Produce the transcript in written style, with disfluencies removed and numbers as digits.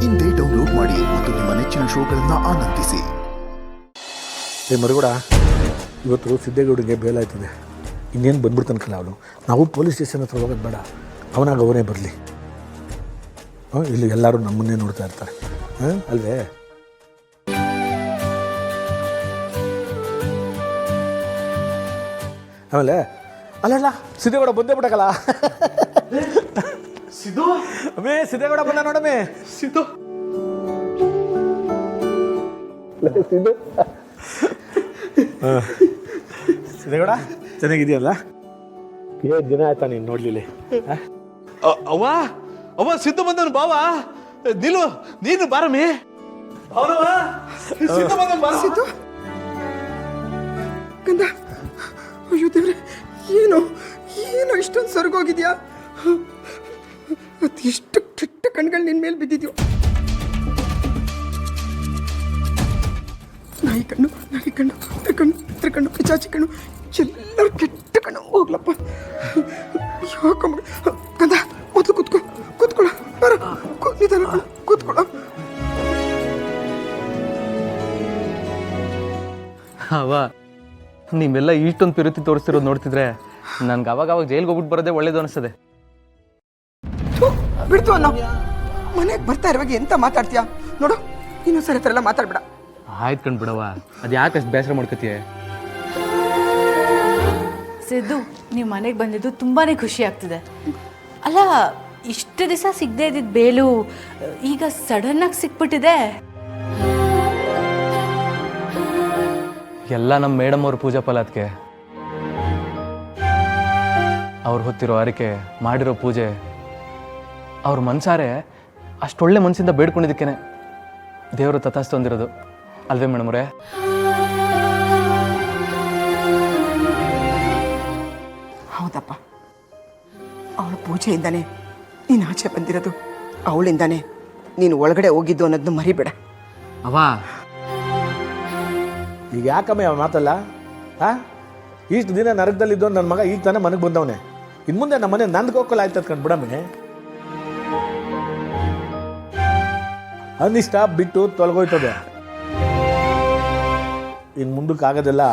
ಇಂದೇ ಡೌನ್ಲೋಡ್ ಮಾಡಿ ಮತ್ತು ನಿಮ್ಮ ನೆಚ್ಚಿನ ಶೋಗಳನ್ನು ಆನಂದಿಸಿ. ಮರುಗೂಡ ಇವತ್ತು ಸಿದ್ದೇಗೌಡಿಗೆ ಬೇಲಾಯ್ತದೆ. ಇನ್ನೇನು ಬಂದ್ಬಿಡ್ತಾನಕಲ್ಲ ಅವನು. ನಾವು ಪೊಲೀಸ್ ಸ್ಟೇಷನ್ ಹತ್ರ ಹೋಗೋದು ಬೇಡ, ಅವನೇ ಬರಲಿ. ಇಲ್ಲಿ ಎಲ್ಲರೂ ನಮ್ಮನ್ನೇ ನೋಡ್ತಾ ಇರ್ತಾರೆ ಅಲ್ವೇ? ಆಮೇಲೆ ಅಲ್ಲ ಸಿದ್ದೇಗೌಡ ಬಂದೇ ಬಿಡಕಲ್ಲ. ಸಿದ್ದೇಗೌಡ ಬಂದ ನೋಡಮೇ. ಸಿದ್ದೇಗೌಡ ಚೆನ್ನಾಗಿದೆಯಲ್ಲ? ಏಳು ದಿನ ಆಯ್ತಾ ನೀನು ನೋಡ್ಲಿಲ್ಲ? ಅವ್ವ ಸಿದ್ದು ಬಂದನು ಬಾವ. ನೀನು ಬಾರಮಿ. ಸಿದ್ದು ಕಂದ, ಅಯ್ಯೋ ದೇವ್ರೆ, ಏನು ಇಷ್ಟೊಂದು ಸೊರಗೋಗಿದ್ಯಾ? ಅದೆಷ್ಟು ಕೆಟ್ಟ ಕಣ್ಗಳು ನಿನ್ನ ಮೇಲೆ ಬಿದ್ದಿದ್ಯೋ. ನಾಯಿ ಕಣ್ಣು ಪಿಚಾಚಿ ಕಣ್ಣು ಎಲ್ಲರೂ ಕೆಟ್ಟ ಕಣ್ಣು. ಹೋಗ್ಲಪ್ಪ, ಯಾಕ ಕಂದ, ಮೊದಲು ಕೂತ್ಕೊಳ್ಳ ಬರ, ಕೂತ್ಕೊಳ್ಳ. ಅವ ನೀವೆಲ್ಲ ಇಷ್ಟೊಂದು ಪಿರುತಿ ತೋರಿಸ್ತಿರೋದು ನೋಡ್ತಿದ್ರೆ ನನ್ಗೆ ಅವಾಗ ಜೈಲ್ಗೆ ಹೋಗ್ಬಿಟ್ಟು ಬರೋದೇ ಒಳ್ಳೇದು ಅನಿಸ್ತದೆ. ಬಿಡ್ತು ಅನ್ನೋ, ಮನೆಗೆ ಬರ್ತಾ ಇರುವಾಗ ಎಂತ ಮಾತಾಡ್ತೀಯ ನೋಡು. ಇನ್ನೊಂದ್ಸರಿ ಹತ್ರ ಎಲ್ಲ ಮಾತಾಡ್ಬೇಡ. ಆಯ್ತು ಕಣ್ ಬಿಡವ, ಅದು ಯಾಕೆ ಅಷ್ಟು ಬೇಸರ ಮಾಡ್ಕೊತೀಯ? ಸಿದ್ದು, ನೀವು ಮನೆಗೆ ಬಂದಿದ್ದು ತುಂಬಾ ಖುಷಿ ಆಗ್ತಿದೆ. ಅಲ್ಲ, ಇಷ್ಟು ದಿವಸ ಸಿಗದೆ ಇದ್ದಿದ್ದ ಬೇಲು ಈಗ ಸಡನ್ನಾಗಿ ಸಿಕ್ಬಿಟ್ಟಿದೆ. ಎಲ್ಲ ನಮ್ಮ ಮೇಡಮ್ ಅವ್ರ ಪೂಜಾ ಫಲ ಅದಕ್ಕೆ. ಅವ್ರು ಹೊತ್ತಿರೋ ಅರಿಕೆ, ಮಾಡಿರೋ ಪೂಜೆ, ಅವ್ರ ಮನ್ಸಾರೆ ಅಷ್ಟೊಳ್ಳೆ ಮನಸ್ಸಿಂದ ಬೇಡ್ಕೊಂಡಿದ್ದಕ್ಕೇನೆ ದೇವರು ತಥಾಸ್ತು ಅಂದಿರೋದು ಅಲ್ವೇ ಮೇಡಮ್ ಅವರೇ? ಹೌದಪ್ಪ, ಅವಳ ಪೂಜೆಯಿಂದಾನೆ ನೀನು ಆಚೆ ಬಂದಿರೋದು, ಅವಳಿಂದಾನೆ ನೀನು ಒಳಗಡೆ ಹೋಗಿದ್ದು ಅನ್ನೋದನ್ನ ಮರಿಬೇಡ. ಅವ ಈಗ ಯಾಕಮ್ಮ ಅವ ಮಾತಲ್ಲ? ಇಷ್ಟು ದಿನ ನರಕದಲ್ಲಿದ್ದೋ ನನ್ನ ಮಗ ಈಗ ತಾನೇ ಮನೆಗೆ ಬಂದವನೇ. ಇನ್ನು ಮುಂದೆ ನಮ್ಮ ಮನೆ ನಂದು ಗೋಕಲ್ ಆಯ್ತದ ಕಂಡು ಬಿಡಮ್ಮೆ. ಅನಿಷ್ಟ ಬಿಟ್ಟು ತೊಲಗೋಯ್ತದೆ. ಇನ್ನು ಮುಂದಕ್ಕೆ ಆಗೋದಿಲ್ಲ.